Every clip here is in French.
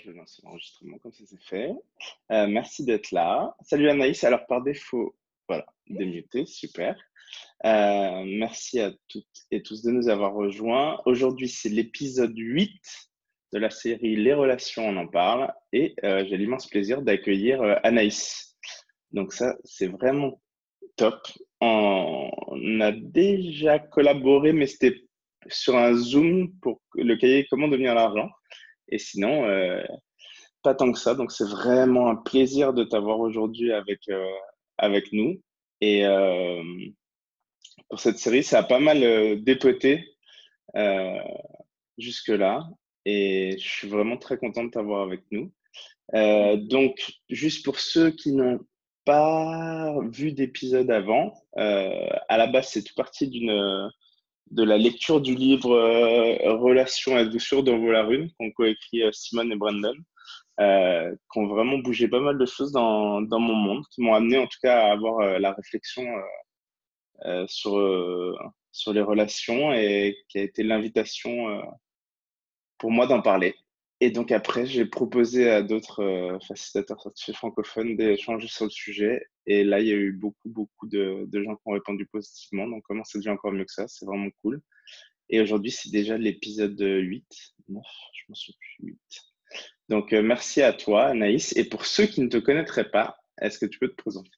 Je vais lancer l'enregistrement comme ça c'est fait. Merci d'être là. Salut Anaïs. Alors par défaut, voilà, démuté, super. Merci à toutes et tous de nous avoir rejoints. Aujourd'hui, c'est l'épisode 8 de la série Les relations, on en parle. Et j'ai l'immense plaisir d'accueillir Anaïs. Donc ça, c'est vraiment top. On a déjà collaboré, mais c'était sur un Zoom pour le cahier Comment devenir l'argent. Et sinon, pas tant que ça. Donc, c'est vraiment un plaisir de t'avoir aujourd'hui avec nous. Et pour cette série, ça a pas mal dépoté euh, jusque-là. Et je suis vraiment très content de t'avoir avec nous. Donc, juste pour ceux qui n'ont pas vu d'épisode avant, à la base, c'est tout parti de la lecture du livre Relations à douceur d'Envol la Rune, qu'ont coécrit Simone et Brandon, qui ont vraiment bougé pas mal de choses dans mon monde, qui m'ont amené en tout cas à avoir la réflexion sur les relations et qui a été l'invitation pour moi d'en parler. Et donc après, j'ai proposé à d'autres facilitateurs certifiés francophones d'échanger sur le sujet. Et là, il y a eu beaucoup de gens qui ont répondu positivement. Donc comment ça devient encore mieux que ça, c'est vraiment cool. Et aujourd'hui, c'est déjà l'épisode 8, 9, je m'en souviens plus, 8. Donc, merci à toi, Anaïs. Et pour ceux qui ne te connaîtraient pas, est-ce que tu peux te présenter?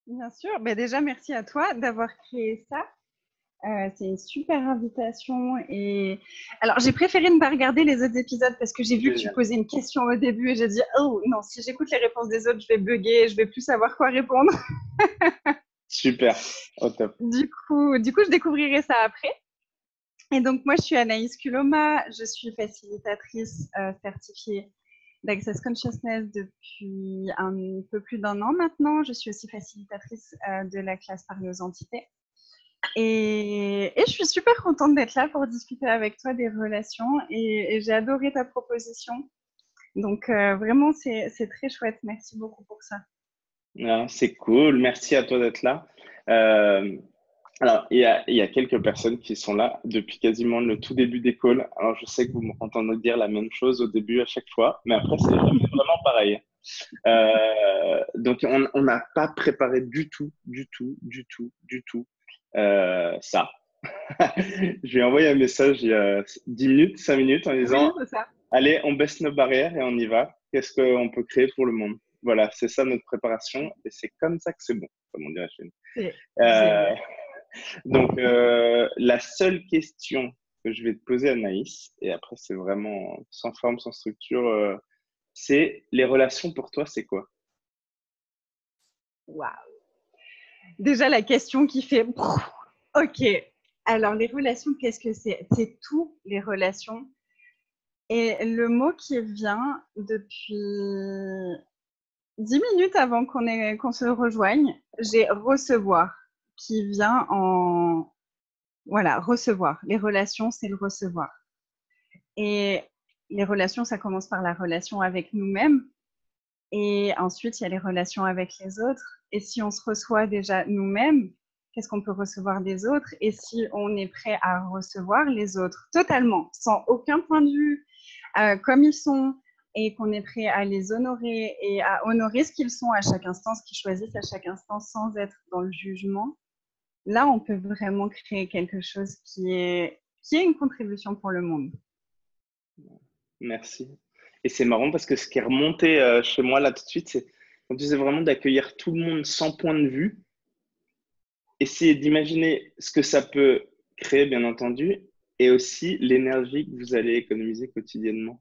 Bien sûr. Déjà, merci à toi d'avoir créé ça. C'est une super invitation. Et alors, j'ai préféré ne pas regarder les autres épisodes parce que j'ai vu que tu Génial. posais une question au début et j'ai dit, oh non, si j'écoute les réponses des autres, je vais bugger, je vais plus savoir quoi répondre. Super. Au top. Du coup, je découvrirai ça après. Et donc, moi, je suis Anaïs Kuloma. Je suis facilitatrice certifiée d'Access Consciousness depuis un peu plus d'1 an maintenant. Je suis aussi facilitatrice de la classe Parler aux entités. Et je suis super contente d'être là pour discuter avec toi des relations et j'ai adoré ta proposition. Donc vraiment, c'est très chouette. Merci beaucoup pour ça. Ah, c'est cool. Merci à toi d'être là. Euh, alors, il y a quelques personnes qui sont là depuis quasiment le tout début des calls. Alors, je sais que vous m'entendez dire la même chose au début à chaque fois, mais après, c'est jamais vraiment pareil. Donc, on n'a pas préparé du tout ça. Je lui ai envoyé un message il y a 10 minutes, 5 minutes en Oui, disant, c'est ça. allez, on baisse nos barrières et on y va. Qu'est-ce qu'on peut créer pour le monde? Voilà, c'est ça notre préparation et c'est comme ça que c'est bon, comme on dirait chez nous. C'est Euh, génial. donc, la seule question que je vais te poser, Anaïs, et après c'est vraiment sans forme, sans structure, c'est les relations pour toi, c'est quoi? Waouh. Déjà, la question qui fait OK. Alors, les relations, qu'est-ce que c'est? C'est tout, les relations. Et le mot qui vient depuis 10 minutes avant qu'on se rejoigne, j'ai recevoir qui vient en. Voilà, recevoir. Les relations, c'est le recevoir. Et les relations, ça commence par la relation avec nous-mêmes. Et ensuite, il y a les relations avec les autres. Et si on se reçoit déjà nous-mêmes, qu'est-ce qu'on peut recevoir des autres? Et si on est prêt à recevoir les autres totalement, sans aucun point de vue, comme ils sont, et qu'on est prêt à les honorer et à honorer ce qu'ils sont à chaque instant, ce qu'ils choisissent à chaque instant, sans être dans le jugement, là, on peut vraiment créer quelque chose qui est une contribution pour le monde. Merci. Et c'est marrant parce que ce qui est remonté chez moi là tout de suite, c'est quand tu disais vraiment d'accueillir tout le monde sans point de vue, essayer d'imaginer ce que ça peut créer, bien entendu, et aussi l'énergie que vous allez économiser quotidiennement.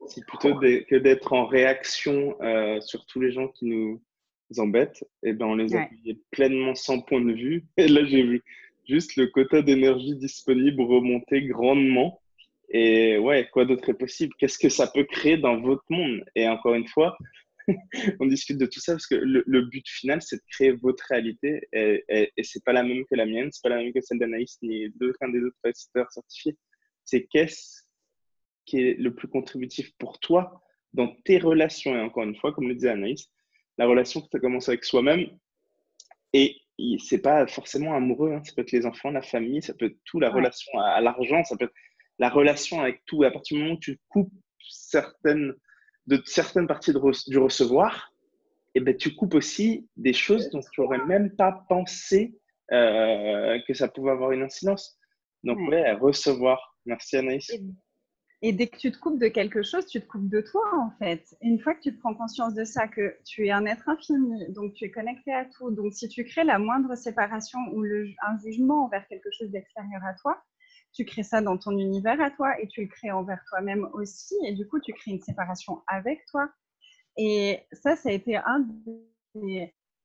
Si plutôt que d'être en réaction sur tous les gens qui nous embêtent, eh ben on les Ouais. accueillait pleinement sans point de vue. Et là, j'ai vu juste le quota d'énergie disponible remonter grandement. Et ouais, quoi d'autre est possible? Qu'est-ce que ça peut créer dans votre monde? Et encore une fois, on discute de tout ça parce que le but final, c'est de créer votre réalité et c'est pas la même que la mienne, c'est pas la même que celle d'Anaïs ni d'aucun des autres facilitateurs certifiés. C'est qu'est-ce qui est le plus contributif pour toi dans tes relations. Et encore une fois, comme le disait Anaïs, la relation que tu as commencé avec soi-même, et c'est pas forcément amoureux, hein. Ça peut être les enfants, la famille, ça peut être tout, la Ouais. relation à l'argent, ça peut être la relation avec tout. À partir du moment où tu coupes certaines, de certaines parties du recevoir, et ben, tu coupes aussi des choses dont tu n'aurais même pas pensé que ça pouvait avoir une incidence. Donc, ouais, recevoir. Merci Anaïs. Et dès que tu te coupes de quelque chose, tu te coupes de toi, en fait. Une fois que tu prends conscience de ça, que tu es un être infini, donc tu es connecté à tout. Donc, si tu crées la moindre séparation ou un jugement envers quelque chose d'extérieur à toi, tu crées ça dans ton univers à toi et tu le crées envers toi-même aussi. Et du coup, tu crées une séparation avec toi. Et ça a été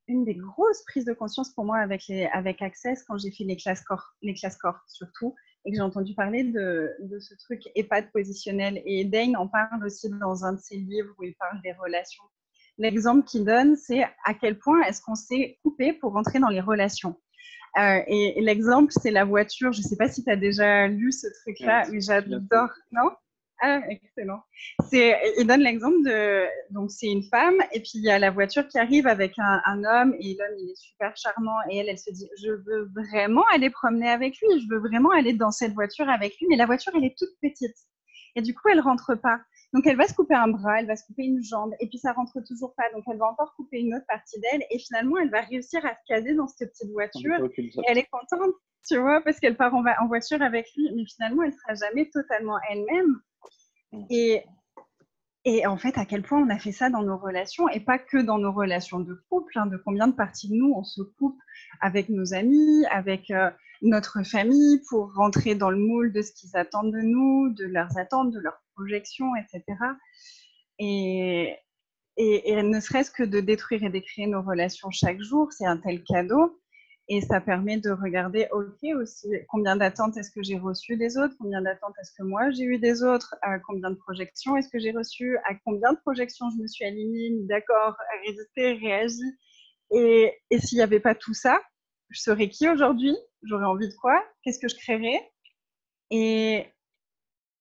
une des grosses prises de conscience pour moi avec Access quand j'ai fait les classes corps surtout, et que j'ai entendu parler de ce truc EHPAD positionnel. Et Dane en parle aussi dans un de ses livres où il parle des relations. L'exemple qu'il donne, c'est à quel point est-ce qu'on s'est coupé pour rentrer dans les relations. Et l'exemple, c'est la voiture. Je ne sais pas si tu as déjà lu ce truc-là, mais j'adore. Non ? Ah, excellent. Il donne l'exemple donc c'est une femme, et puis il y a la voiture qui arrive avec un homme, et l'homme, il est super charmant, et elle se dit, je veux vraiment aller promener avec lui, je veux vraiment aller dans cette voiture avec lui, mais la voiture, elle est toute petite. Et du coup, elle rentre pas. Donc, elle va se couper un bras, elle va se couper une jambe, et puis ça rentre toujours pas. Donc, elle va encore couper une autre partie d'elle, et finalement, elle va réussir à se caser dans cette petite voiture, et elle est contente, tu vois, parce qu'elle part en voiture avec lui, mais finalement, elle sera jamais totalement elle-même. Et en fait, à quel point on a fait ça dans nos relations, et pas que dans nos relations de couple, de combien de parties de nous on se coupe avec nos amis, avec notre famille, pour rentrer dans le moule de ce qu'ils attendent de nous, de leurs attentes, de leurs projections, etc. Et ne serait-ce que de détruire et d'écrire nos relations chaque jour, c'est un tel cadeau. Et ça permet de regarder, OK, aussi, combien d'attentes est-ce que j'ai reçues des autres, combien d'attentes est-ce que moi j'ai eu des autres, combien de projections est-ce que j'ai reçues, à combien de projections je me suis alignée, mis d'accord, résisté, réagi. Et s'il n'y avait pas tout ça, je serais qui aujourd'hui? J'aurais envie de quoi? Qu'est-ce que je créerais? Et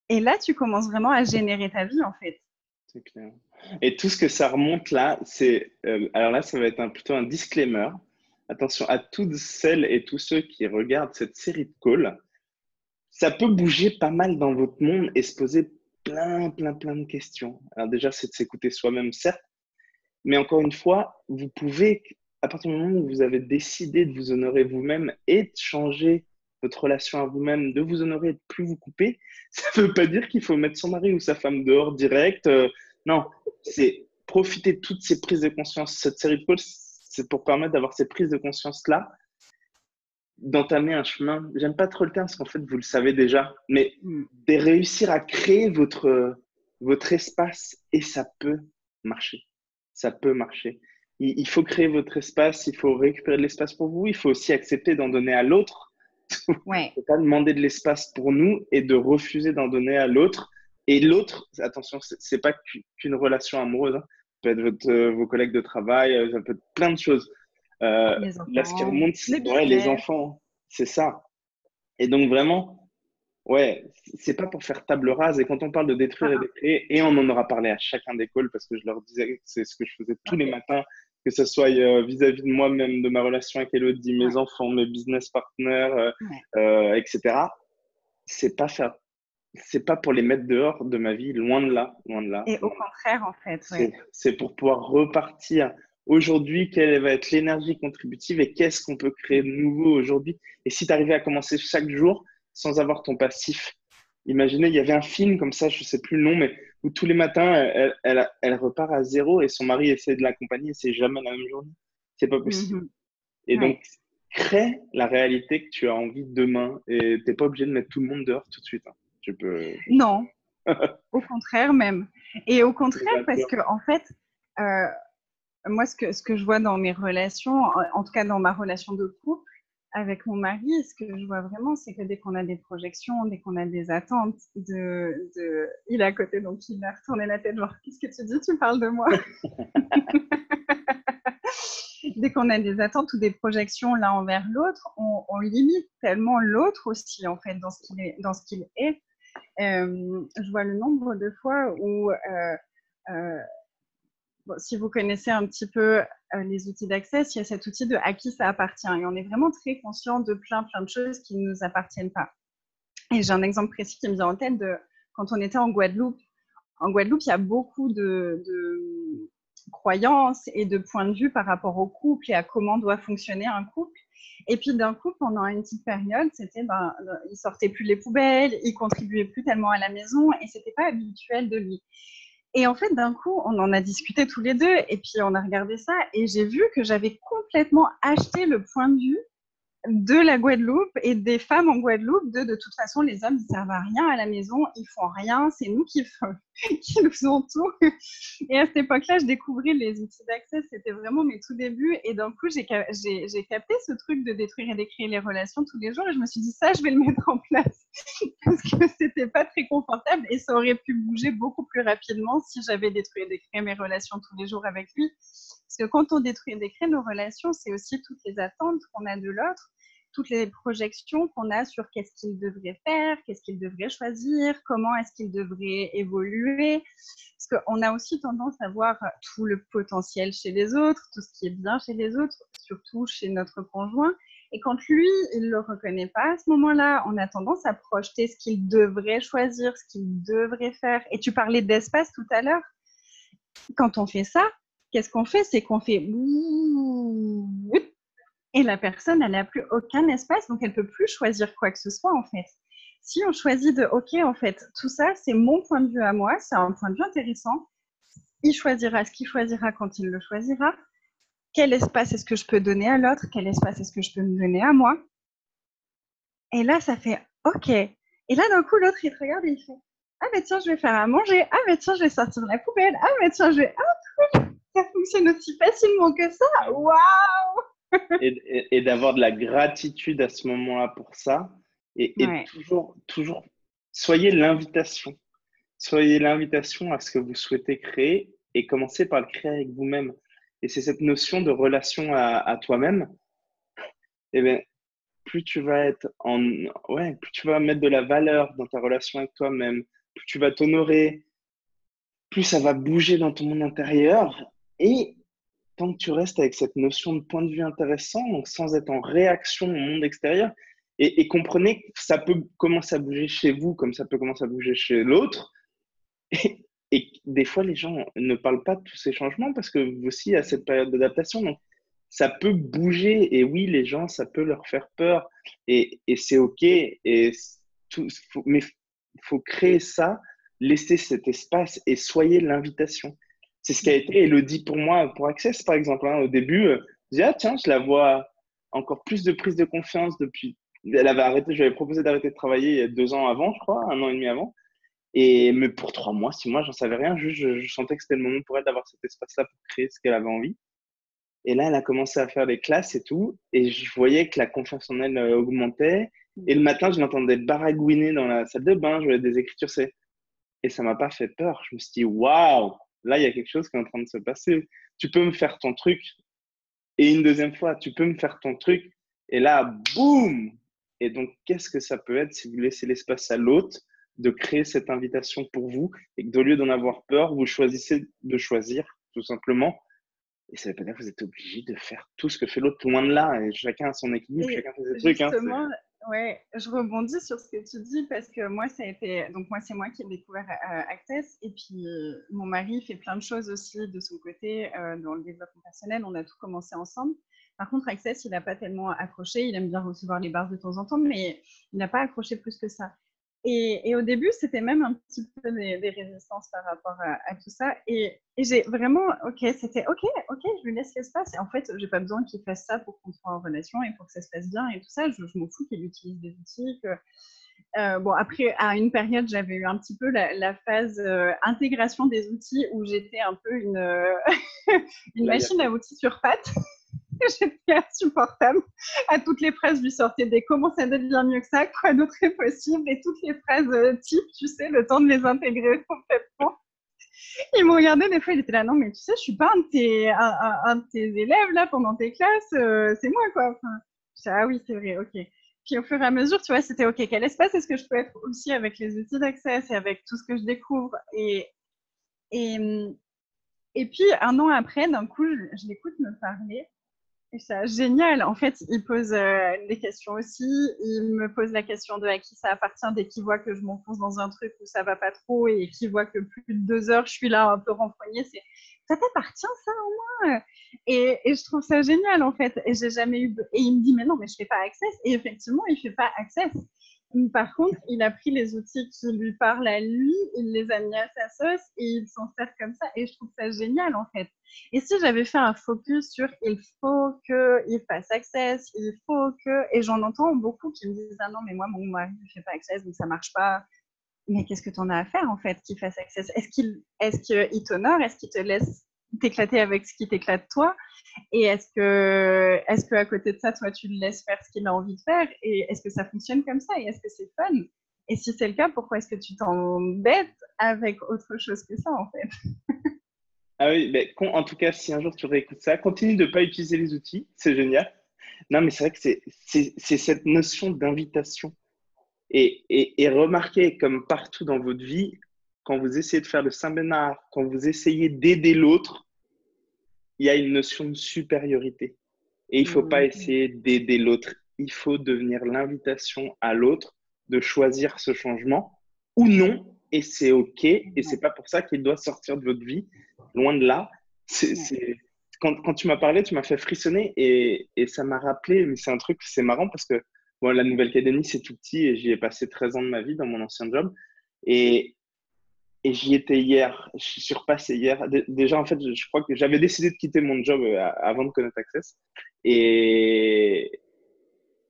là, tu commences vraiment à générer ta vie, en fait. C'est clair. Et tout ce que ça remonte là, c'est. Alors là, ça va être plutôt un disclaimer. Attention à toutes celles et tous ceux qui regardent cette série de calls. Ça peut bouger pas mal dans votre monde et se poser plein de questions. Alors déjà, c'est de s'écouter soi-même, certes, mais encore une fois, vous pouvez, à partir du moment où vous avez décidé de vous honorer vous-même et de changer votre relation à vous-même, de vous honorer et de plus vous couper, ça ne veut pas dire qu'il faut mettre son mari ou sa femme dehors direct. Non, c'est profiter de toutes ces prises de conscience. Cette série de calls, c'est pour permettre d'avoir ces prises de conscience-là, d'entamer un chemin. J'aime pas trop le terme parce qu'en fait, vous le savez déjà, mais de réussir à créer votre espace, et ça peut marcher. Ça peut marcher. Il faut créer votre espace, il faut récupérer de l'espace pour vous, il faut aussi accepter d'en donner à l'autre. Ouais. Il ne faut pas demander de l'espace pour nous et de refuser d'en donner à l'autre. Et l'autre, attention, c'est pas qu'une relation amoureuse, hein. Ça peut être vos collègues de travail, ça peut être plein de choses. Les Là, ce qui enfants, remonte, les enfants, c'est ça. Et donc vraiment, ouais, c'est pas pour faire table rase. Et quand on parle de détruire et d'écrire, et on en aura parlé à chacun des calls parce que je leur disais que c'est ce que je faisais tous les matins, que ce soit vis-à-vis de moi-même, de ma relation avec Elodie, mes enfants, mes business partners, etc. C'est pas pour les mettre dehors de ma vie, loin de là, loin de là. Et au contraire, en fait, c'est pour pouvoir repartir. Aujourd'hui, quelle va être l'énergie contributive et qu'est-ce qu'on peut créer de nouveau aujourd'hui? Et si tu arrivais à commencer chaque jour sans avoir ton passif, imaginez, il y avait un film comme ça, je ne sais plus le nom, mais où tous les matins, elle repart à zéro et son mari essaie de l'accompagner et c'est jamais la même journée. C'est pas possible. Et donc, crée la réalité que tu as envie demain et tu n'es pas obligé de mettre tout le monde dehors tout de suite, hein. Non, au contraire même. Et au contraire, parce que en fait, moi, ce que je vois dans mes relations, en tout cas dans ma relation de couple avec mon mari, ce que je vois vraiment, c'est que dès qu'on a des projections, dès qu'on a des attentes, il est à côté, donc il a retourné la tête, genre, qu'est-ce que tu dis, tu parles de moi? Dès qu'on a des attentes ou des projections l'un envers l'autre, on limite tellement l'autre aussi, en fait, dans ce qu'il est. Je vois le nombre de fois où bon, si vous connaissez un petit peu les outils d'Access, il y a cet outil de à qui ça appartient. Et on est vraiment très conscient de plein de choses qui ne nous appartiennent pas. Et j'ai un exemple précis qui me vient en tête de quand on était en Guadeloupe en Guadeloupe, il y a beaucoup de croyances et de points de vue par rapport au couple et à comment doit fonctionner un couple. Et puis d'un coup, pendant une petite période, c'était, il sortait plus les poubelles, il contribuait plus tellement à la maison et c'était pas habituel de lui. Et en fait, d'un coup, on en a discuté tous les deux et puis on a regardé ça et j'ai vu que j'avais complètement acheté le point de vue de la Guadeloupe et des femmes en Guadeloupe de toute façon, les hommes, ils servent à rien à la maison, ils font rien, c'est nous qui nous faisons tout. Et à cette époque-là, je découvrais les outils d'accès, c'était vraiment mes tout débuts. Et d'un coup, j'ai capté ce truc de détruire et d'écrire les relations tous les jours. Et je me suis dit, ça, je vais le mettre en place. Parce que c'était pas très confortable et ça aurait pu bouger beaucoup plus rapidement si j'avais détruit et décrit mes relations tous les jours avec lui. Parce que quand on détruit et décrit nos relations, c'est aussi toutes les attentes qu'on a de l'autre, toutes les projections qu'on a sur qu'est-ce qu'il devrait faire, qu'est-ce qu'il devrait choisir, comment est-ce qu'il devrait évoluer. Parce qu'on a aussi tendance à voir tout le potentiel chez les autres, tout ce qui est bien chez les autres, surtout chez notre conjoint. Et quand lui, il ne le reconnaît pas à ce moment-là, on a tendance à projeter ce qu'il devrait choisir, ce qu'il devrait faire. Et tu parlais d'espace tout à l'heure. Quand on fait ça, qu'est-ce qu'on fait? C'est qu'on fait et la personne, elle n'a plus aucun espace, donc elle ne peut plus choisir quoi que ce soit, en fait. Si on choisit de, OK, en fait, tout ça, c'est mon point de vue à moi, c'est un point de vue intéressant, il choisira ce qu'il choisira quand il le choisira, quel espace est-ce que je peux donner à l'autre, quel espace est-ce que je peux me donner à moi. Et là, ça fait OK. Et là, d'un coup, l'autre, il te regarde et il fait ah, mais tiens, je vais faire à manger. Ah, mais tiens, je vais sortir la poubelle. Ah, mais tiens, je vais. Ah, cool. Ça fonctionne aussi facilement que ça. Waouh! Et d'avoir de la gratitude à ce moment-là pour ça. Et Ouais. toujours, soyez l'invitation. Soyez l'invitation à ce que vous souhaitez créer et commencez par le créer avec vous-même. Et c'est cette notion de relation à toi-même. Eh bien, plus tu vas être plus tu vas mettre de la valeur dans ta relation avec toi-même, plus tu vas t'honorer, plus ça va bouger dans ton monde intérieur. Et tant que tu restes avec cette notion de point de vue intéressant, donc sans être en réaction au monde extérieur, et comprenez que ça peut commencer à bouger chez vous comme ça peut commencer à bouger chez l'autre. Et des fois, les gens ne parlent pas de tous ces changements parce que vous aussi, à cette période d'adaptation, donc ça peut bouger. Et oui, les gens, ça peut leur faire peur. Et c'est OK. Mais il faut créer ça, laisser cet espace et soyez l'invitation. C'est ce qui a été Elodie pour moi, pour Access, par exemple. Hein. Au début, je disais, ah tiens, je la vois encore plus de prise de confiance depuis. Elle avait arrêté, je lui avais proposé d'arrêter de travailler il y a 2 ans avant, je crois, 1 an et demi avant. Mais pour 3 mois, 6 mois, j'en savais rien. Juste, je sentais que c'était le moment pour elle d'avoir cet espace-là pour créer ce qu'elle avait envie. Et là, elle a commencé à faire des classes et tout. Et je voyais que la confiance en elle augmentait. Et le matin, je l'entendais baragouiner dans la salle de bain. Je voyais des écritures. Et ça m'a pas fait peur. Je me suis dit, waouh, là, il y a quelque chose qui est en train de se passer. Tu peux me faire ton truc. Et une deuxième fois, tu peux me faire ton truc. Et là, boum! Et donc, qu'est-ce que ça peut être si vous laissez l'espace à l'autre de créer cette invitation pour vous et que, au lieu d'en avoir peur, vous choisissez de choisir, tout simplement. Et ça ne veut pas dire que vous êtes obligé de faire tout ce que fait l'autre, loin de là. Et chacun a son équilibre, Et chacun fait ses trucs. Hein, justement, ouais, je rebondis sur ce que tu dis parce que moi, ça a été. Donc, moi, c'est moi qui ai découvert Access. Et puis, mon mari fait plein de choses aussi de son côté dans le développement personnel. On a tout commencé ensemble. Par contre, Access, il n'a pas tellement accroché. Il aime bien recevoir les barres de temps en temps, mais il n'a pas accroché plus que ça. Et au début, c'était même un petit peu des résistances par rapport à tout ça. Et j'ai vraiment, OK, c'était OK, je lui laisse l'espace. Et en fait, j'ai pas besoin qu'il fasse ça pour qu'on soit en relation et pour que ça se passe bien et tout ça. Je m'en fous qu'il utilise des outils. Bon, après, à une période, j'avais eu un petit peu la phase intégration des outils où j'étais un peu une là, machine à outils sur pattes. J'étais insupportable. À toutes les phrases, je lui sortais des comment ça devient mieux que ça, quoi d'autre est possible, et toutes les phrases type, tu sais, le temps de les intégrer complètement. Il me regardait des fois, il était là, non, mais tu sais, je suis pas un de tes élèves là pendant tes classes, c'est moi quoi. Enfin, je disais, ah oui, c'est vrai, ok. Puis au fur et à mesure, tu vois, c'était ok, quel espace est-ce que je peux être aussi avec les outils d'accès et avec tout ce que je découvre et, et puis un an après, d'un coup, je l'écoute me parler. C'est génial. En fait, il pose des questions aussi. Il me pose la question de à qui ça appartient dès qu'il voit que je m'enfonce dans un truc où ça va pas trop et qu'il voit que plus de 2 heures, je suis là un peu renfrognée. C'est ça t'appartient ça au moins. Et je trouve ça génial en fait. Et j'ai jamais eu. Et il me dit mais non mais je fais pas access. Et effectivement, il fait pas access. Par contre, il a pris les outils qui lui parlent à lui, il les a mis à sa sauce et il s'en sert comme ça. Et je trouve ça génial en fait. Et si j'avais fait un focus sur il faut qu'il fasse access, il faut que. Et j'en entends beaucoup qui me disent ah non, mais moi, mon mari ne fait pas access, donc ça marche pas. Mais qu'est-ce que tu en as à faire en fait qu'il fasse access? Est-ce qu'il t'honore? Est-ce qu'il te laisse t'éclater avec ce qui t'éclate toi? Et est-ce que à côté de ça, toi, tu le laisses faire ce qu'il a envie de faire? Et est-ce que ça fonctionne comme ça? Et est-ce que c'est fun? Et si c'est le cas, pourquoi est-ce que tu t'embêtes avec autre chose que ça en fait? Ah oui, mais en tout cas, si un jour tu réécoutes ça, continue de ne pas utiliser les outils, c'est génial. Non, mais c'est vrai que c'est cette notion d'invitation. Et remarquez, comme partout dans votre vie, quand vous essayez de faire le Saint-Bernard, quand vous essayez d'aider l'autre, il y a une notion de supériorité. Et il ne faut pas essayer d'aider l'autre. Il faut devenir l'invitation à l'autre de choisir ce changement ou non. Et c'est OK. Et c'est pas pour ça qu'il doit sortir de votre vie. Loin de là. Quand tu m'as parlé, tu m'as fait frissonner et ça m'a rappelé, mais c'est un truc, c'est marrant parce que bon, la Nouvelle-Calédonie, c'est tout petit et j'y ai passé 13 ans de ma vie dans mon ancien job. Et, et j'y étais hier, je suis repassé hier. Déjà, en fait, je crois que j'avais décidé de quitter mon job avant de connaître Access. Et,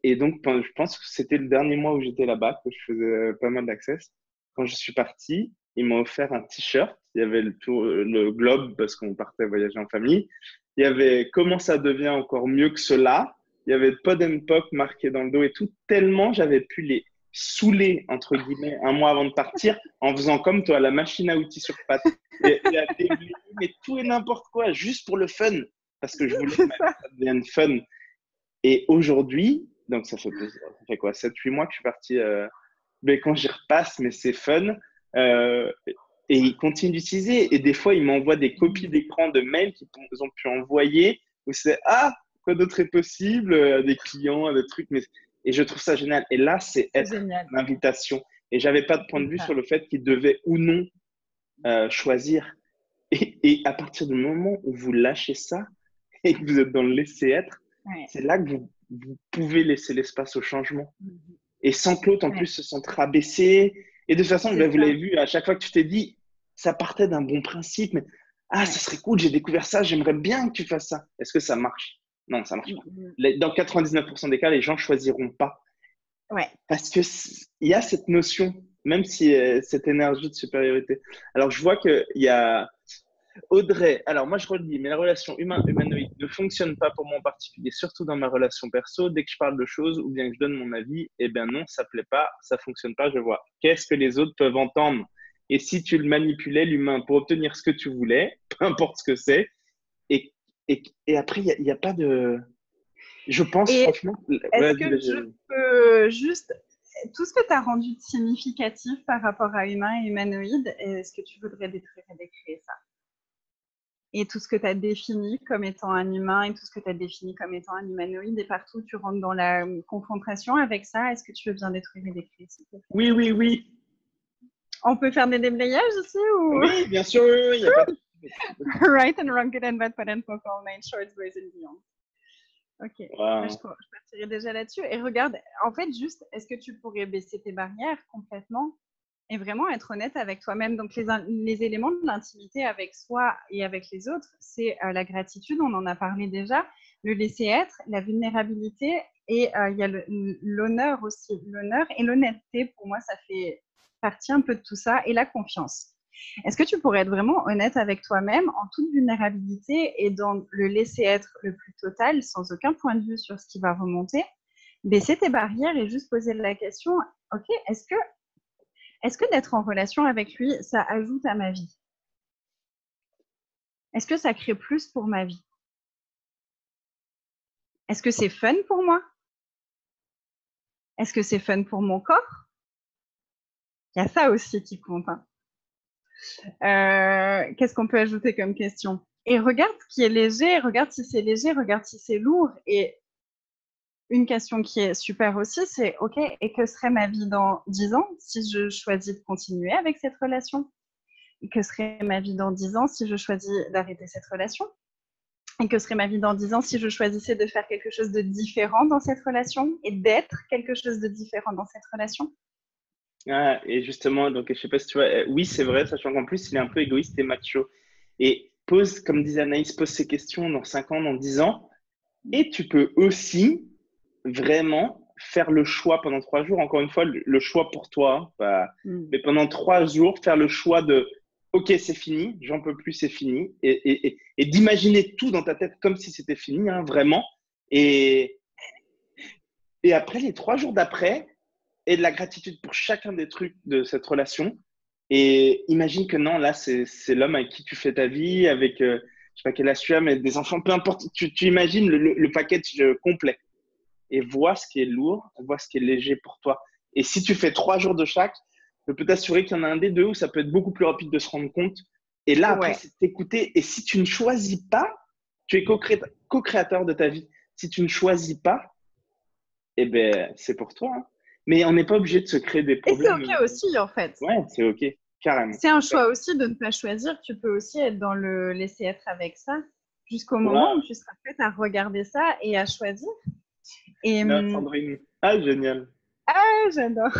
et donc, je pense que c'était le dernier mois où j'étais là-bas, que je faisais pas mal d'Access. Quand je suis parti, ils m'ont offert un t-shirt. Il y avait le globe parce qu'on partait voyager en famille. Il y avait comment ça devient encore mieux que cela. Il y avait Pod and Pop marqué dans le dos et tout. Tellement j'avais pu les saouler, entre guillemets, un mois avant de partir en faisant comme toi, la machine à outils sur pattes. Et à déblayer, mais tout et n'importe quoi, juste pour le fun. Parce que je voulais que C'est ma vie ça. ça devienne fun. Et aujourd'hui, donc ça fait quoi, 7-8 mois que je suis parti, mais quand j'y repasse, mais c'est fun. Euh, et ils continuent d'utiliser. Et des fois, ils m'envoient des copies d'écran de mails qu'ils ont pu envoyer où c'est ah, quoi d'autre est possible à des clients, à des trucs. Et je trouve ça génial. Et là, c'est C'est être génial. l'invitation. Et j'avais pas de point de C'est vue ça. sur le fait qu'ils devaient ou non choisir. Et à partir du moment où vous lâchez ça et que vous êtes dans le laisser être, Ouais. c'est là que vous pouvez laisser l'espace au changement. Et sans que l'autre, en plus, Ouais. se sente rabaissé. Et de toute façon, C'est ben, vous ça. l'avez vu, à chaque fois que tu t'es dit, ça partait d'un bon principe, mais ah, ça Ouais. serait cool, j'ai découvert ça, j'aimerais bien que tu fasses ça. Est-ce que ça marche? Non, ça marche pas. Dans 99% des cas, les gens choisiront pas. Ouais. Parce que il y a cette notion, même si cette énergie de supériorité. Alors, je vois qu'il y a Audrey, alors moi je redis, mais la relation humain-humanoïde ne fonctionne pas pour moi en particulier, surtout dans ma relation perso. Dès que je parle de choses ou bien que je donne mon avis, eh bien non, ça plaît pas, ça fonctionne pas, je vois. Qu'est-ce que les autres peuvent entendre? Et si tu le manipulais, l'humain, pour obtenir ce que tu voulais, peu importe ce que c'est, et après, il y a pas de. Je pense Et franchement. est-ce Vas-y, que je vas-y. peux juste. Tout ce que tu as rendu significatif par rapport à humain et humanoïde, est-ce que tu voudrais détruire et décrire ça? Et tout ce que tu as défini comme étant un humain et tout ce que tu as défini comme étant un humanoïde, et partout tu rentres dans la confrontation avec ça, est-ce que tu veux bien détruire et décrire, s'il te plaît? Oui, oui, oui. On peut faire des déblayages ici ou Oui, bien sûr, oui, il n'y a pas de. right and wrong, good and bad, bad and vocal, main shorts, boys and beyond. Ok, moi, je Wow. partirais déjà là-dessus. Et regarde, en fait, juste, est-ce que tu pourrais baisser tes barrières complètement et vraiment être honnête avec toi-même? Donc, les éléments de l'intimité avec soi et avec les autres, c'est la gratitude, on en a parlé déjà, le laisser être, la vulnérabilité et il y a l'honneur aussi. L'honneur et l'honnêteté, pour moi, ça fait partie un peu de tout ça, et la confiance. Est-ce que tu pourrais être vraiment honnête avec toi-même en toute vulnérabilité et dans le laisser être le plus total, sans aucun point de vue sur ce qui va remonter, baisser tes barrières et juste poser la question, ok, est-ce que d'être en relation avec lui, ça ajoute à ma vie? Est-ce que ça crée plus pour ma vie? Est-ce que c'est fun pour moi? Est-ce que c'est fun pour mon corps? Il y a ça aussi qui compte. Hein. Qu'est-ce qu'on peut ajouter comme question? Et regarde ce qui est léger, regarde si c'est léger, regarde si c'est lourd. Et une question qui est super aussi, c'est OK, et que serait ma vie dans 10 ans si je choisis de continuer avec cette relation? Et que serait ma vie dans 10 ans si je choisis d'arrêter cette relation? Et que serait ma vie dans 10 ans si je choisissais de faire quelque chose de différent dans cette relation et d'être quelque chose de différent dans cette relation? Ah, et justement, donc je sais pas si tu vois, oui, c'est vrai, sachant qu'en plus, il est un peu égoïste et macho. Et pose, comme disait Anaïs, pose ces questions dans 5 ans, dans 10 ans. Et tu peux aussi vraiment faire le choix pendant 3 jours. Encore une fois, le choix pour toi, hein, mais pendant 3 jours, faire le choix de OK, c'est fini, j'en peux plus, c'est fini. Et d'imaginer tout dans ta tête comme si c'était fini, hein, vraiment. Et, et après, les 3 jours d'après, et de la gratitude pour chacun des trucs de cette relation. Et imagine que non, là, c'est l'homme avec qui tu fais ta vie, avec, je sais pas quel âge tu as, mais des enfants, peu importe. Tu imagines le package complet et vois ce qui est lourd, vois ce qui est léger pour toi. Et si tu fais 3 jours de chaque, je peux t'assurer qu'il y en a un des deux où ça peut être beaucoup plus rapide de se rendre compte. Et là, après, Ouais. c'est t'écouter. Et si tu ne choisis pas, tu es co-créateur de ta vie. Si tu ne choisis pas, eh ben, c'est pour toi, hein. Mais on n'est pas obligé de se créer des Et c'est problèmes. OK aussi, en fait. Ouais, c'est OK, carrément. C'est un choix aussi de ne pas choisir. Tu peux aussi être dans le laisser être avec ça jusqu'au moment où Voilà. tu seras prête à regarder ça et à choisir. Et Là, Sandrine. Ah, génial. ah, j'adore.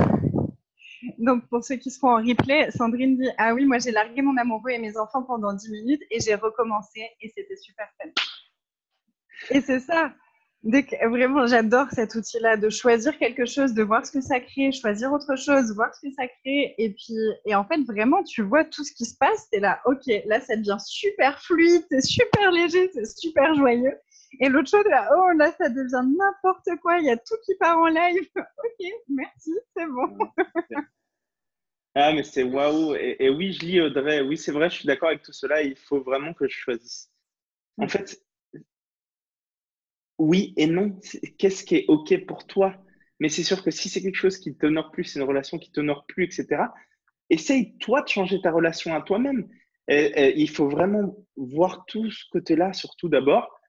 Donc, pour ceux qui seront en replay, Sandrine dit: ah oui, moi j'ai largué mon amoureux et mes enfants pendant 10 minutes et j'ai recommencé et c'était super fun. Et c'est ça. Vraiment, j'adore cet outil-là de choisir quelque chose, de voir ce que ça crée, choisir autre chose, voir ce que ça crée. Et puis, et en fait, vraiment, tu vois tout ce qui se passe. Tu es là, OK, là, ça devient super fluide, c'est super léger, c'est super joyeux. Et l'autre chose, là, oh, là, ça devient n'importe quoi. Il y a tout qui part en live. OK, merci, c'est bon. Ah, mais c'est waouh. Et oui, je lis Audrey. Oui, c'est vrai, je suis d'accord avec tout cela. Il faut vraiment que je choisisse. En fait, oui et non. Qu'est-ce qui est OK pour toi? Mais c'est sûr que si c'est quelque chose qui t'honore plus, c'est une relation qui t'honore plus, etc., essaye toi de changer ta relation à toi-même. Il faut vraiment voir tout ce côté-là, surtout d'abord,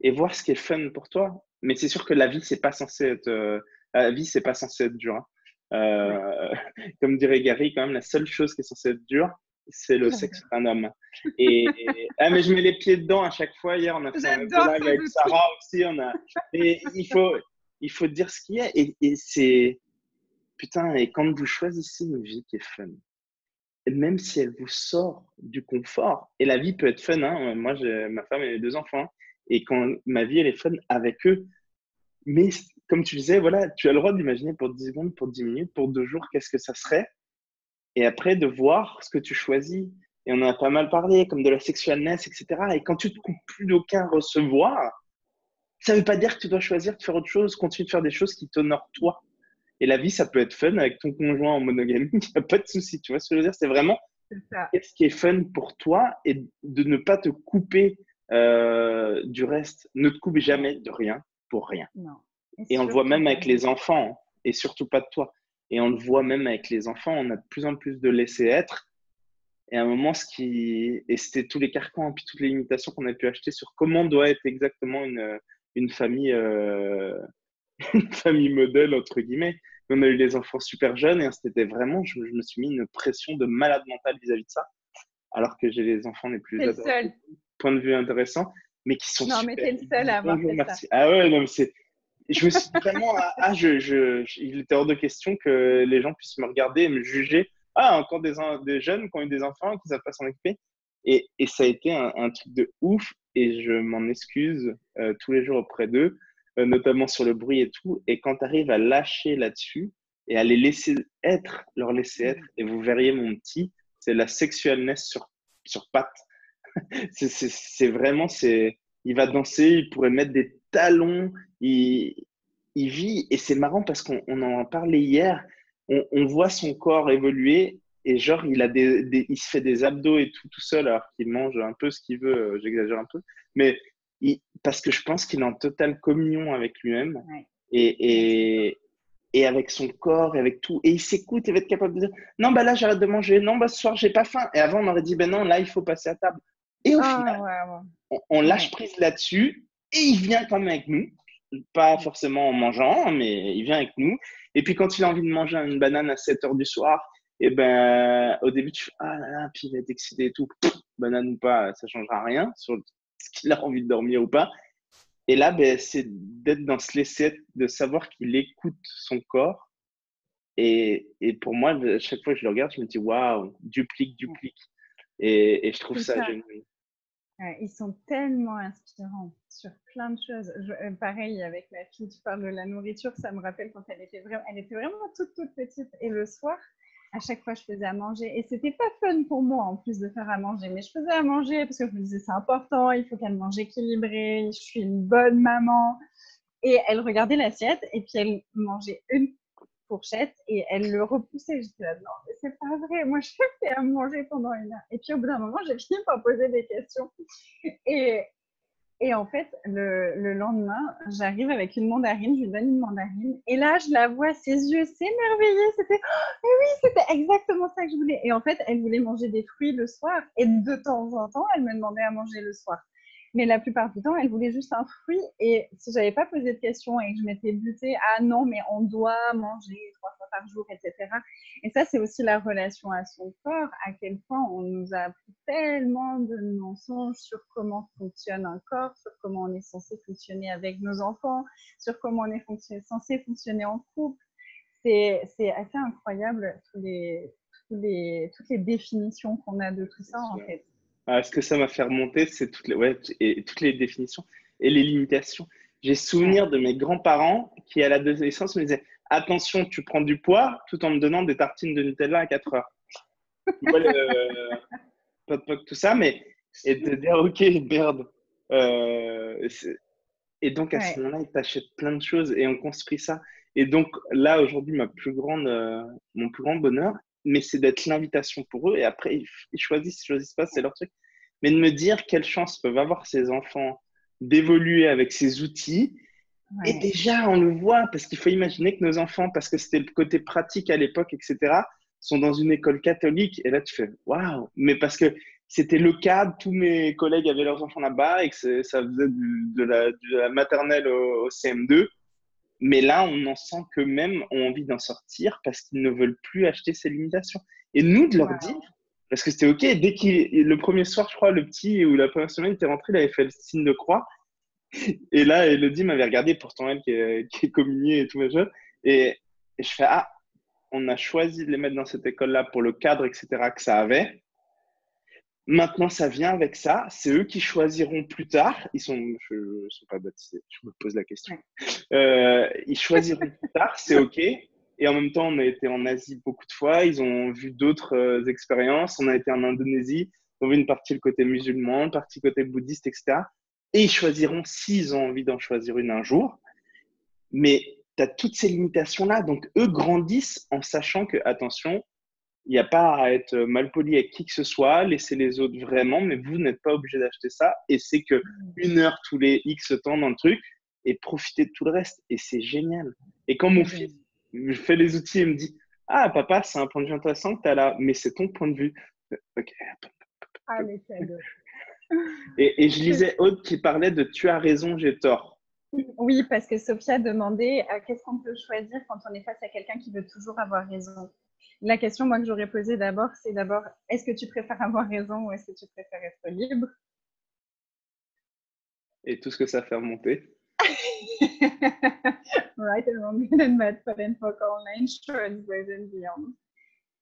et voir ce qui est fun pour toi. Mais c'est sûr que la vie, c'est pas censé être dur, hein. Ouais. Comme dirait Gary, quand même, la seule chose qui est censée être dure, c'est le sexe J'adore. d'un homme. Ah, mais je mets les pieds dedans à chaque fois. Hier, on a fait un peu J'adore live cet avec outil. Sarah aussi. Et il faut dire ce qu'il y a. Et c'est, putain, et quand vous choisissez une vie qui est fun, et même si elle vous sort du confort, et la vie peut être fun, hein. Moi, j'ai ma femme et mes 2 enfants, et quand ma vie, elle est fun avec eux, mais comme tu disais, voilà, tu as le droit d'imaginer pour 10 secondes, pour 10 minutes, pour 2 jours, qu'est-ce que ça serait, et après de voir ce que tu choisis. Et on en a pas mal parlé, comme de la sexualness, etc. Et quand tu te coupes plus d'aucun recevoir, ça ne veut pas dire que tu dois choisir de faire autre chose, continue de faire des choses qui t'honorent toi. Et la vie, ça peut être fun avec ton conjoint en monogamie, il n'y a pas de souci. Tu vois ce que je veux dire? C'est vraiment C'est ça. qu'est-ce qui est fun pour toi et de ne pas te couper du reste. Ne te coupe Ouais. jamais de rien pour rien. Non. Et Et on le voit surtout même pas. avec les enfants, hein, et surtout pas de toi. Et on le voit même avec les enfants, on a de plus en plus de laisser être. Et à un moment, et c'était tous les carcans et puis toutes les limitations qu'on a pu acheter sur comment doit être exactement une famille, une famille modèle, entre guillemets. On a eu les enfants super jeunes et c'était vraiment, je me suis mis une pression de malade mental vis-à-vis de ça, alors que j'ai les enfants les plus T'es le adorables, seul. point de vue intéressant, mais qui sont Non, mais super. t'es le Ils seul disent à avoir bonjour, fait ça. merci. Ah ouais, non, mais je me suis dit vraiment, il était hors de question que les gens puissent me regarder et me juger. Ah, encore des jeunes qui ont eu des enfants qui ne savent pas s'en occuper. Et ça a été un truc de ouf et je m'en excuse tous les jours auprès d'eux, notamment sur le bruit et tout. Et quand tu arrives à lâcher là-dessus et à les laisser être, leur laisser être, et vous verriez mon petit, c'est la sexualness sur pattes. C'est vraiment, il va danser, il pourrait mettre des talons, il vit, et c'est marrant parce qu'on en parlait hier, on voit son corps évoluer, et genre, il se fait des abdos et tout seul, alors qu'il mange un peu ce qu'il veut, j'exagère un peu, mais parce que je pense qu'il est en totale communion avec lui-même, Ouais. Ouais, et, et, et avec son corps, et avec tout, et il s'écoute, il va être capable de dire, non, bah là, j'arrête de manger, non, bah ce soir, j'ai pas faim, et avant, on aurait dit, ben non, là, il faut passer à table. Et au Ah, final, ouais, on lâche ouais. prise là-dessus et il vient quand même avec nous. Pas Ouais. forcément en mangeant, mais il vient avec nous. Et puis quand il a envie de manger une banane à 7 heures du soir, et ben au début tu fais ah là là, puis il va être excité et tout. Banane ou pas, ça changera rien sur ce qu'il a envie de dormir ou pas. Et là, ben, c'est d'être dans ce laisser, de savoir qu'il écoute son corps. Et pour moi, à chaque fois que je le regarde, je me dis waouh, duplique, Ouais. duplique. Et je trouve C'est ça ça. génial. Ouais, ils sont tellement inspirants sur plein de choses. Pareil avec ma fille, tu parles de la nourriture, ça me rappelle quand elle était vraiment toute petite. Et le soir, à chaque fois, je faisais à manger. Et c'était pas fun pour moi en plus de faire à manger, mais je faisais à manger parce que je me disais c'est important, il faut qu'elle mange équilibré, je suis une bonne maman. Et elle regardait l'assiette et puis elle mangeait une fourchette et elle le repoussait. J'étais là, non, mais c'est pas vrai, moi je fais à manger pendant une heure. Et puis au bout d'un moment, j'ai fini par poser des questions. Et, et en fait, le lendemain, j'arrive avec une mandarine, je lui donne une mandarine. Et là, je la vois, ses yeux s'émerveiller. C'était, oh, oui, c'était exactement ça que je voulais. Et en fait, elle voulait manger des fruits le soir. Et de temps en temps, elle me demandait à manger le soir. Mais la plupart du temps, elle voulait juste un fruit. Et si j'avais pas posé de questions et que je m'étais butée, ah non, mais on doit manger 3 fois par jour, etc. Et ça, c'est aussi la relation à son corps, à quel point on nous a appris tellement de mensonges sur comment fonctionne un corps, sur comment on est censé fonctionner avec nos enfants, sur comment on est censé fonctionner en couple. C'est assez incroyable toutes les définitions qu'on a de tout ça, en fait. Ah, ce que ça m'a fait remonter, c'est toutes les définitions et les limitations. J'ai Ouais. souvenir de mes grands-parents qui, à l'adolescence, me disaient attention, tu prends du poids tout en me donnant des tartines de Nutella à 4 heures. Tu vois, pas tout ça, mais et de dire ok, merde. Euh, c'est- et donc, à ce Ouais. moment-là, ils t'achètent plein de choses et on construit ça. Et donc, là, aujourd'hui, mon plus grand bonheur, mais c'est d'être l'invitation pour eux. Et après, ils choisissent pas, c'est leur truc. Mais de me dire quelle chance peuvent avoir ces enfants d'évoluer avec ces outils. Et Ouais. déjà, on le voit, parce qu'il faut imaginer que nos enfants, parce que c'était le côté pratique à l'époque, etc., sont dans une école catholique. Et là, tu fais waouh! Mais parce que c'était le cas, tous mes collègues avaient leurs enfants là-bas et que ça faisait de la maternelle au CM2. Mais là, on en sent qu'eux-mêmes ont envie d'en sortir parce qu'ils ne veulent plus acheter ces limitations. Et nous, de leur dire, Wow. parce que c'était OK, le premier soir, je crois, le petit, ou la première semaine, il était rentré, il avait fait le signe de croix. Et là, Elodie m'avait regardé, pourtant elle qui est communiée et tout machin. Et je fais, ah, on a choisi de les mettre dans cette école-là pour le cadre, etc., que ça avait. Maintenant, ça vient avec ça. C'est eux qui choisiront plus tard. Sont pas baptisés. Je me pose la question. Ouais. Ils choisiront plus tard. C'est OK. Et en même temps, on a été en Asie beaucoup de fois. Ils ont vu d'autres expériences. On a été en Indonésie. On a vu une partie le côté musulman, une partie côté bouddhiste, etc. Et ils choisiront s'ils ont envie d'en choisir une un jour. Mais tu as toutes ces limitations-là. Donc, eux grandissent en sachant que, attention, il n'y a pas à être mal poli avec qui que ce soit, laissez les autres vraiment, mais vous n'êtes pas obligé d'acheter ça. Et c'est que 1 heure tous les X temps dans le truc et profitez de tout le reste. Et c'est génial. Et quand mon C'est fils génial. me fait les outils et me dit ah, papa, c'est un point de vue intéressant que tu as là, mais c'est ton point de vue. Ok. Ah, les cadeaux. Et je lisais Aude qui parlait de tu as raison, j'ai tort. Oui, parce que Sophia demandait qu'est-ce qu'on peut choisir quand on est face à quelqu'un qui veut toujours avoir raison. La question, moi, que j'aurais posée d'abord, c'est d'abord, est-ce que tu préfères avoir raison ou est-ce que tu préfères être libre? Et tout ce que ça fait remonter. Right and wrong, good and bad, fun and folk online, short, boys and beyond.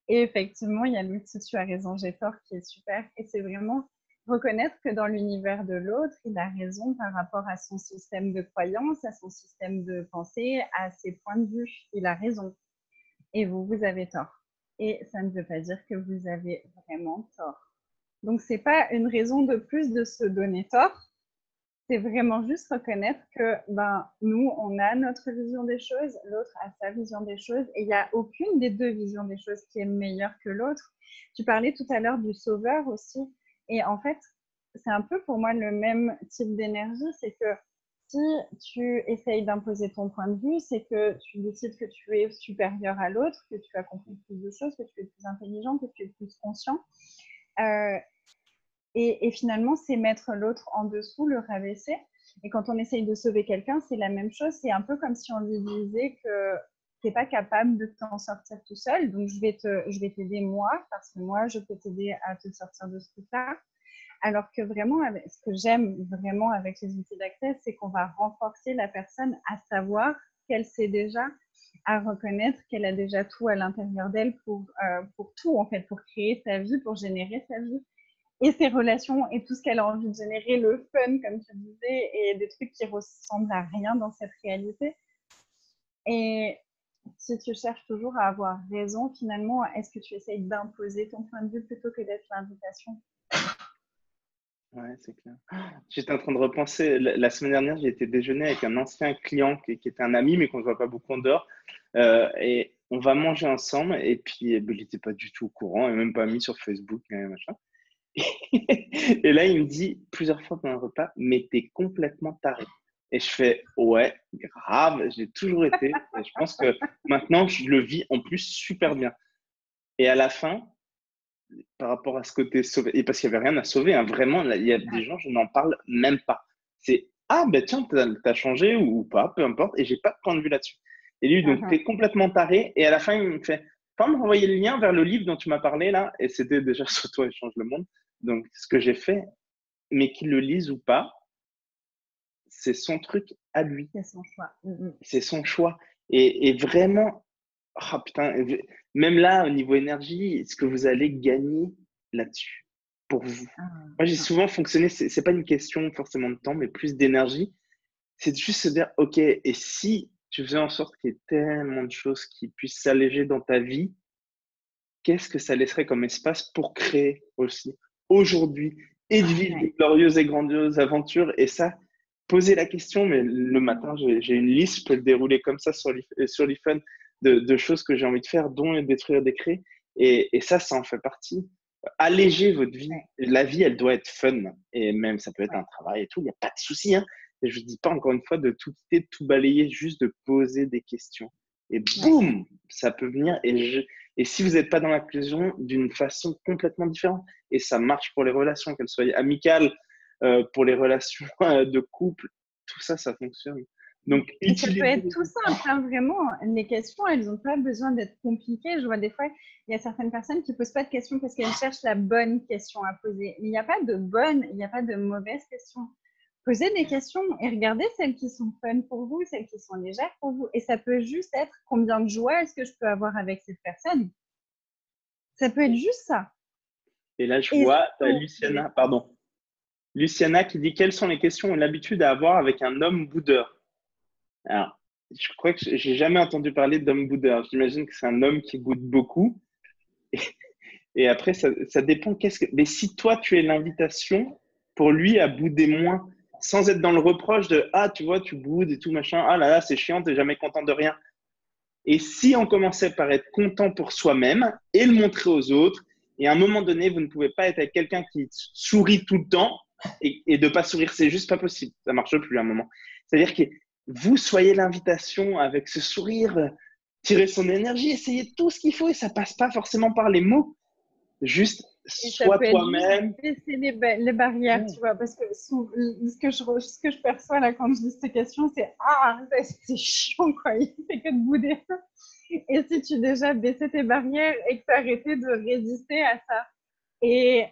Et effectivement, il y a l'outil Tu as raison, j'ai tort qui est super. Et c'est vraiment reconnaître que dans l'univers de l'autre, il a raison par rapport à son système de croyance, à son système de pensée, à ses points de vue. Il a raison. Et vous, vous avez tort. Et ça ne veut pas dire que vous avez vraiment tort. Donc, ce n'est pas une raison de plus de se donner tort. C'est vraiment juste reconnaître que nous, on a notre vision des choses, l'autre a sa vision des choses, et il n'y a aucune des deux visions des choses qui est meilleure que l'autre. Tu parlais tout à l'heure du sauveur aussi. Et en fait, c'est un peu pour moi le même type d'énergie. C'est que si tu essayes d'imposer ton point de vue, c'est que tu décides que tu es supérieur à l'autre, que tu as compris plus de choses, que tu es plus intelligent, que tu es plus conscient. Euh, Et finalement, c'est mettre l'autre en dessous, le rabaisser. Et quand on essaye de sauver quelqu'un, c'est la même chose. C'est un peu comme si on lui disait que tu n'es pas capable de t'en sortir tout seul. Donc, je vais t'aider moi, parce que moi, je peux t'aider à te sortir de ce truc-là. Alors que vraiment, ce que j'aime vraiment avec les outils d'accès, c'est qu'on va renforcer la personne à savoir qu'elle sait déjà, à reconnaître qu'elle a déjà tout à l'intérieur d'elle pour tout, en fait, pour créer sa vie, pour générer sa vie. Et ses relations et tout ce qu'elle a envie de générer, le fun, comme tu disais, et des trucs qui ressemblent à rien dans cette réalité. Et si tu cherches toujours à avoir raison, finalement, est-ce que tu essayes d'imposer ton point de vue plutôt que d'être l'invitation? Ouais, c'est clair. J'étais en train de repenser, la semaine dernière, j'ai été déjeuner avec un ancien client qui était un ami, mais qu'on ne voit pas beaucoup en dehors. Et on va manger ensemble, et puis il n'était pas du tout au courant, et même pas mis sur Facebook, machin. Et là, il me dit plusieurs fois pendant le repas, mais t'es complètement taré. Et je fais, ouais, grave, j'ai toujours été. Et je pense que maintenant, je le vis en plus super bien. Et à la fin, par rapport à ce côté sauvé, et parce qu'il n'y avait rien à sauver, hein, vraiment, là, il y a des gens, je n'en parle même pas. C'est, ah, ben tiens, t'as changé ou pas, peu importe, et j'ai pas de point de vue là-dessus. Et lui, donc, t'es complètement taré. Et à la fin, il me fait, pas me renvoyer le lien vers le livre dont tu m'as parlé là. Et c'était déjà sur toi, Échange le monde. Donc, ce que j'ai fait, mais qu'il le lise ou pas, c'est son truc à lui. C'est son choix. C'est son choix. Et vraiment, oh putain, même là, au niveau énergie, ce que vous allez gagner là-dessus pour vous. Moi, j'ai souvent fonctionné, c'est pas une question forcément de temps, mais plus d'énergie. C'est juste se dire, OK, et si tu faisais en sorte qu'il y ait tellement de choses qui puissent s'alléger dans ta vie, qu'est-ce que ça laisserait comme espace pour créer aussi aujourd'hui et de vivre de glorieuses et grandioses aventures. Et ça, poser la question, mais le matin, j'ai une liste, je peux le dérouler comme ça sur l'iPhone de choses que j'ai envie de faire, dont détruire des créés. Et ça en fait partie. Alléger votre vie. La vie, elle doit être fun. Et même, ça peut être un travail et tout, il n'y a pas de souci. Hein. Et je ne dis pas encore une fois de tout quitter, de tout balayer, juste de poser des questions. Et boum, ça peut venir. Et si vous n'êtes pas dans l'inclusion, d'une façon complètement différente. Et ça marche pour les relations, qu'elles soient amicales, pour les relations de couple, tout ça, ça fonctionne. Donc, et ça peut être tout simple, hein, vraiment. Les questions, elles n'ont pas besoin d'être compliquées. Je vois des fois, il y a certaines personnes qui ne posent pas de questions parce qu'elles cherchent la bonne question à poser. Mais il n'y a pas de bonne, il n'y a pas de mauvaise question. Posez des questions et regardez celles qui sont fun pour vous, celles qui sont légères pour vous. Et ça peut juste être combien de joie est-ce que je peux avoir avec cette personne. Ça peut être juste ça. Et là, je vois, Luciana, pardon. Luciana qui dit quelles sont les questions on a l'habitude à avoir avec un homme boudeur. Alors, je crois que j'ai jamais entendu parler d'homme boudeur. J'imagine que c'est un homme qui boude beaucoup. Et après, ça dépend. Mais si toi, tu es l'invitation pour lui à bouder moins, sans être dans le reproche de ah, tu vois, tu boudes et tout machin. Ah là là, c'est chiant, t'es jamais content de rien. Et si on commençait par être content pour soi-même et le montrer aux autres, et à un moment donné, vous ne pouvez pas être avec quelqu'un qui sourit tout le temps et de pas sourire, c'est juste pas possible. Ça marche plus à un moment. C'est-à-dire que vous soyez l'invitation avec ce sourire, tirer son énergie, essayez tout ce qu'il faut et ça passe pas forcément par les mots. Juste sois toi-même. Baisser les barrières, tu vois, parce que ce que je perçois là quand je dis ces questions, c'est ah, c'est chiant quoi, il fait que de bouder. Et si tu déjà baissais tes barrières et que tu arrêtais de résister à ça, et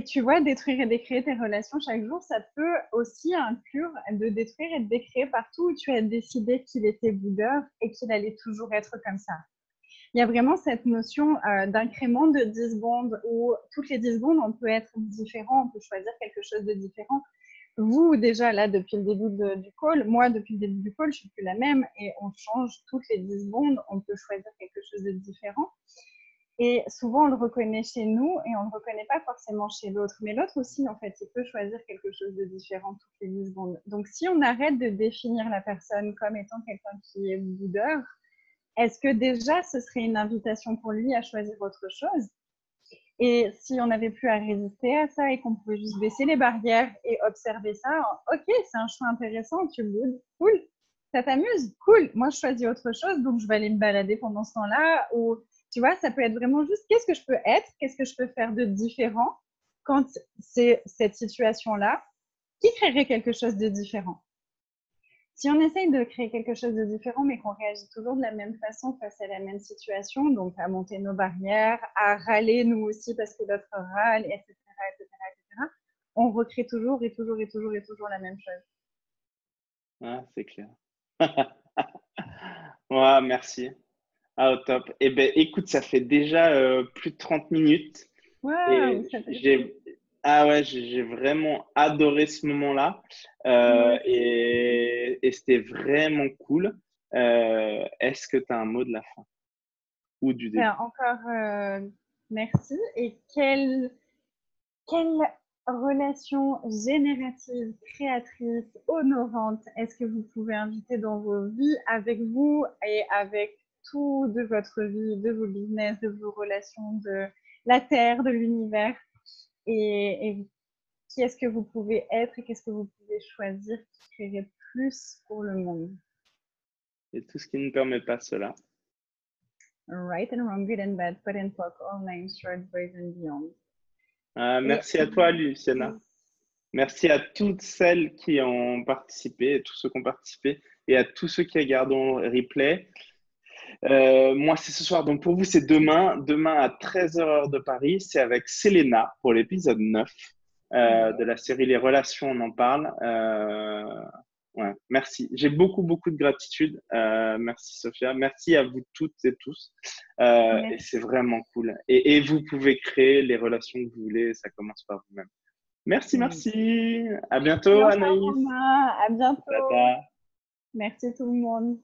tu vois, détruire et décréer tes relations chaque jour, ça peut aussi inclure de détruire et de décréer partout où tu as décidé qu'il était boudeur et qu'il allait toujours être comme ça. Il y a vraiment cette notion d'incrément de 10 secondes où toutes les 10 secondes, on peut être différent, on peut choisir quelque chose de différent. Vous, déjà, là, depuis le début du call, moi, depuis le début du call, je ne suis plus la même et on change toutes les 10 secondes, on peut choisir quelque chose de différent. Et souvent, on le reconnaît chez nous et on ne le reconnaît pas forcément chez l'autre. Mais l'autre aussi, en fait, il peut choisir quelque chose de différent toutes les 10 secondes. Donc, si on arrête de définir la personne comme étant quelqu'un qui est boudeur, est-ce que déjà, ce serait une invitation pour lui à choisir autre chose? Et si on n'avait plus à résister à ça et qu'on pouvait juste baisser les barrières et observer ça, ok, c'est un choix intéressant, tu boudes, cool, ça t'amuse, cool, moi je choisis autre chose, donc je vais aller me balader pendant ce temps-là. Ou tu vois, ça peut être vraiment juste qu'est-ce que je peux être, qu'est-ce que je peux faire de différent quand c'est cette situation-là, qui créerait quelque chose de différent? Si on essaye de créer quelque chose de différent, mais qu'on réagit toujours de la même façon face à la même situation, donc à monter nos barrières, à râler nous aussi parce que l'autre râle, etc., etc., etc., on recrée toujours et toujours et toujours et toujours la même chose. Ah, c'est clair. Ouais, merci. Ah, au top. Eh ben, écoute, ça fait déjà plus de 30 minutes Waouh, et ça passe vite. j'ai ah ouais, j'ai vraiment adoré ce moment-là Moi aussi. et c'était vraiment cool. Est-ce que tu as un mot de la fin ou du Ben, début? encore merci. Et quelle relation générative, créatrice, honorante est-ce que vous pouvez inviter dans vos vies avec vous et avec tout de votre vie, de vos business, de vos relations, de la Terre, de l'univers et qui est-ce que vous pouvez être et qu'est-ce que vous pouvez choisir qui créerait plus pour le monde? Et tout ce qui ne permet pas cela. Right and wrong, good and bad, put and poke, all names, short, boys and beyond. Et Merci à toi, Luciana. Merci à toutes celles qui ont participé, et tous ceux qui ont participé, et à tous ceux qui regardent en replay. Moi, c'est ce soir. Donc, pour vous, c'est demain. Demain à 13h heure de Paris. C'est avec Selena pour l'épisode 9 de ouais. la série Les Relations, on en parle. Ouais, merci. J'ai beaucoup, beaucoup de gratitude. Merci, Sophia. Merci à vous toutes et tous. Et Merci. c'est vraiment cool. Et vous pouvez créer les relations que vous voulez. Ça commence par vous-même. Merci, Oui. merci. À bientôt, Excellent, Anaïs. Romain. À bientôt. Tata. Merci tout le monde.